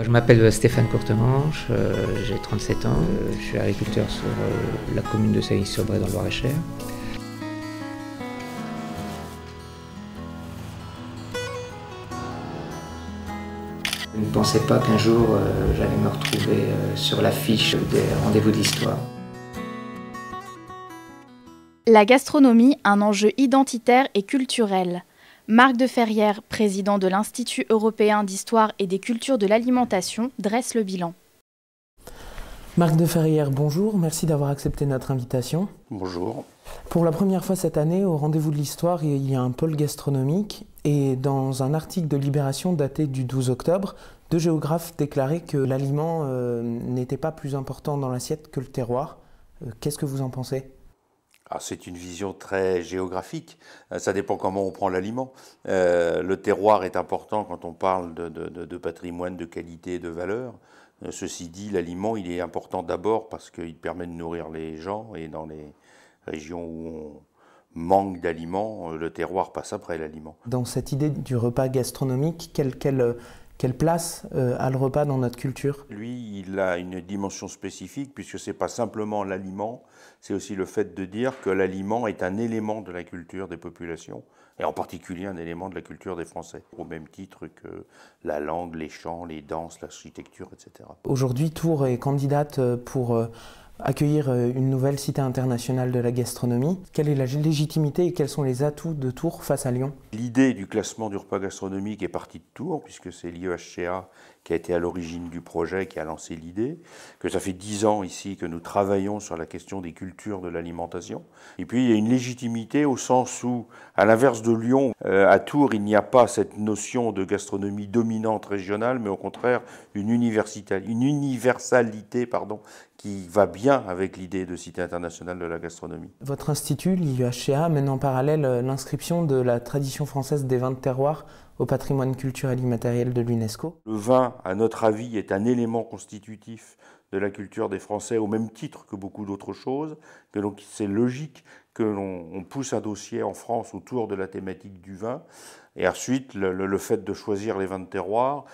Je m'appelle Stéphane Courtemanche, j'ai 37 ans, je suis agriculteur sur la commune de Sailly-sur-Bray dans le Loir-et-Cher. Je ne pensais pas qu'un jour j'allais me retrouver sur l'affiche des Rendez-vous de l'Histoire. La gastronomie, un enjeu identitaire et culturel. Marc de Ferrière, président de l'Institut européen d'histoire et des cultures de l'alimentation, dresse le bilan. Marc de Ferrière, bonjour, merci d'avoir accepté notre invitation. Bonjour. Pour la première fois cette année, au Rendez-vous de l'Histoire, il y a un pôle gastronomique et dans un article de Libération daté du 12 octobre, deux géographes déclaraient que l'aliment n'était pas plus important dans l'assiette que le terroir. Qu'est-ce que vous en pensez ? C'est une vision très géographique, ça dépend comment on prend l'aliment. Le terroir est important quand on parle de patrimoine, de qualité et de valeur. Ceci dit, l'aliment il est important d'abord parce qu'il permet de nourrir les gens et dans les régions où on manque d'aliments, le terroir passe après l'aliment. Dans cette idée du repas gastronomique, quelle place a le repas dans notre culture ? Lui, il a une dimension spécifique puisque ce n'est pas simplement l'aliment, c'est aussi le fait de dire que l'aliment est un élément de la culture des populations, et en particulier un élément de la culture des Français, au même titre que la langue, les chants, les danses, l'architecture, etc. Aujourd'hui, Tours est candidate pour accueillir une nouvelle cité internationale de la gastronomie. Quelle est la légitimité et quels sont les atouts de Tours face à Lyon ? L'idée du classement du repas gastronomique est partie de Tours, puisque c'est l'IEHCA qui a été à l'origine du projet, qui a lancé l'idée, que ça fait 10 ans ici que nous travaillons sur la question des cultures de l'alimentation. Et puis il y a une légitimité au sens où, à l'inverse de Lyon, à Tours, il n'y a pas cette notion de gastronomie dominante régionale, mais au contraire une universalité qui va bien avec l'idée de Cité internationale de la gastronomie. Votre institut, l'IEHCA, mène en parallèle l'inscription de la tradition française des vins de terroir au patrimoine culturel immatériel de l'UNESCO. Le vin, à notre avis, est un élément constitutif de la culture des Français au même titre que beaucoup d'autres choses, que donc c'est logique que l'on pousse un dossier en France autour de la thématique du vin. Et ensuite, le fait de choisir les vins de terroir,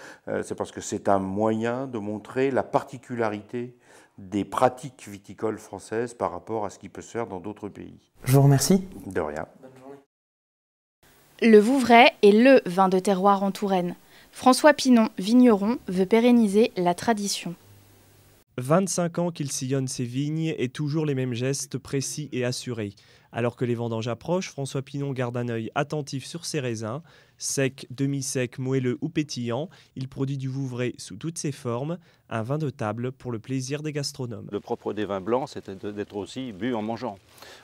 c'est parce que c'est un moyen de montrer la particularité des pratiques viticoles françaises par rapport à ce qui peut se faire dans d'autres pays. Je vous remercie. De rien. Le Vouvray est le vin de terroir en Touraine. François Pinon, vigneron, veut pérenniser la tradition. 25 ans qu'il sillonne ses vignes et toujours les mêmes gestes précis et assurés. Alors que les vendanges approchent, François Pinon garde un œil attentif sur ses raisins. Sec, demi-sec, moelleux ou pétillant, il produit du Vouvray sous toutes ses formes, un vin de table pour le plaisir des gastronomes. Le propre des vins blancs, c'est d'être aussi bu en mangeant.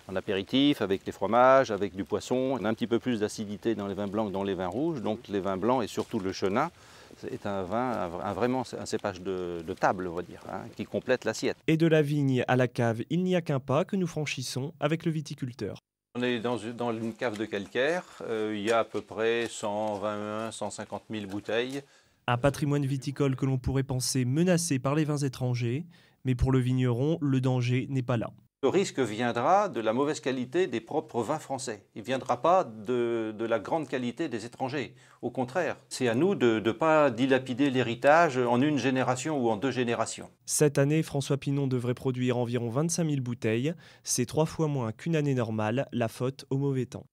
En apéritif, avec les fromages, avec du poisson. On a un petit peu plus d'acidité dans les vins blancs que dans les vins rouges, donc les vins blancs et surtout le chenin, c'est un vin, vraiment un cépage de table, on va dire, qui complète l'assiette. Et de la vigne à la cave, il n'y a qu'un pas que nous franchissons avec le viticulteur. On est dans une cave de calcaire, il y a à peu près 150 000 bouteilles. Un patrimoine viticole que l'on pourrait penser menacé par les vins étrangers, mais pour le vigneron, le danger n'est pas là. Le risque viendra de la mauvaise qualité des propres vins français. Il ne viendra pas de la grande qualité des étrangers. Au contraire, c'est à nous de ne pas dilapider l'héritage en une génération ou en 2 générations. Cette année, François Pinon devrait produire environ 25 000 bouteilles. C'est 3 fois moins qu'une année normale, la faute au mauvais temps.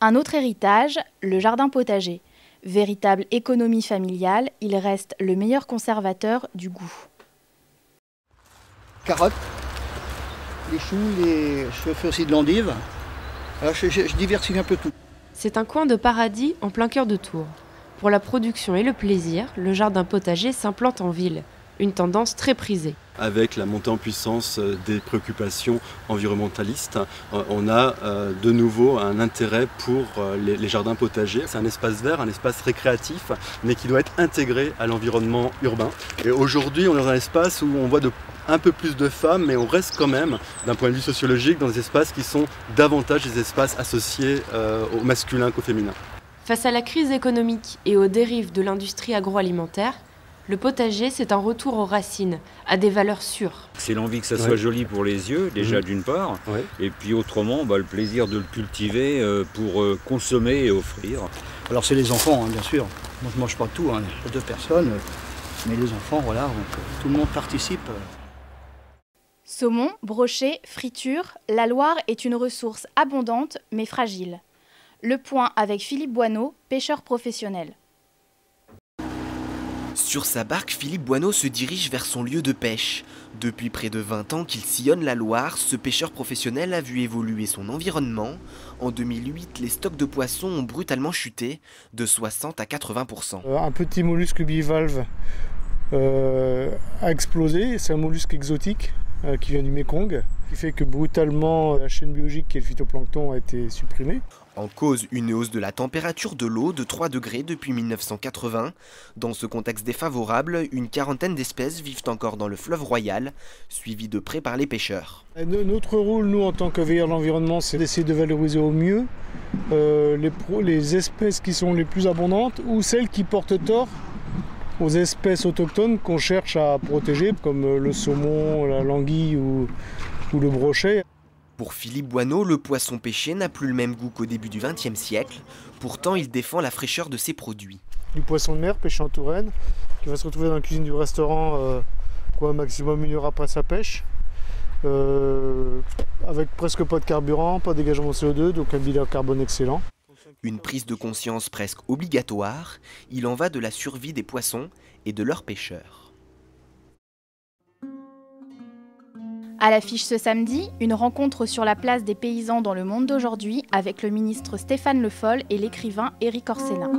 Un autre héritage, le jardin potager. Véritable économie familiale, il reste le meilleur conservateur du goût. Carottes. Les choux, je fais aussi de l'endive. Alors je diversifie un peu tout. C'est un coin de paradis en plein cœur de Tours. Pour la production et le plaisir, le jardin potager s'implante en ville, une tendance très prisée. Avec la montée en puissance des préoccupations environnementalistes, on a de nouveau un intérêt pour les jardins potagers. C'est un espace vert, un espace récréatif, mais qui doit être intégré à l'environnement urbain. Et aujourd'hui, on est dans un espace où on voit un peu plus de femmes, mais on reste quand même, d'un point de vue sociologique, dans des espaces qui sont davantage des espaces associés au masculin qu'au féminin. Face à la crise économique et aux dérives de l'industrie agroalimentaire, le potager, c'est un retour aux racines, à des valeurs sûres. C'est l'envie que ça soit joli pour les yeux, déjà d'une part, et puis autrement, le plaisir de le cultiver pour consommer et offrir. Alors c'est les enfants, bien sûr. Moi je mange pas tout, 2 personnes. Mais les enfants, voilà, donc, tout le monde participe. Saumon, brochet, friture, la Loire est une ressource abondante mais fragile. Le point avec Philippe Boineau, pêcheur professionnel. Sur sa barque, Philippe Boineau se dirige vers son lieu de pêche. Depuis près de 20 ans qu'il sillonne la Loire, ce pêcheur professionnel a vu évoluer son environnement. En 2008, les stocks de poissons ont brutalement chuté de 60 à 80%. Un petit mollusque bivalve a explosé. C'est un mollusque exotique qui vient du Mékong, qui fait que brutalement la chaîne biologique qui est le phytoplancton a été supprimée. En cause, une hausse de la température de l'eau de 3 degrés depuis 1980. Dans ce contexte défavorable, une quarantaine d'espèces vivent encore dans le fleuve Royal, suivies de près par les pêcheurs. Notre rôle, nous, en tant que veilleurs de l'environnement, c'est d'essayer de valoriser au mieux les espèces qui sont les plus abondantes ou celles qui portent tort aux espèces autochtones qu'on cherche à protéger, comme le saumon, la languille ou le brochet. Pour Philippe Boineau, le poisson pêché n'a plus le même goût qu'au début du XXe siècle. Pourtant, il défend la fraîcheur de ses produits. Du poisson de mer pêché en Touraine, qui va se retrouver dans la cuisine du restaurant maximum 1 heure après sa pêche. Avec presque pas de carburant, pas de dégagement de CO2, donc un bilan carbone excellent. Une prise de conscience presque obligatoire, il en va de la survie des poissons et de leurs pêcheurs. À l'affiche ce samedi, une rencontre sur la place des paysans dans le monde d'aujourd'hui avec le ministre Stéphane Le Foll et l'écrivain Éric Orcellin.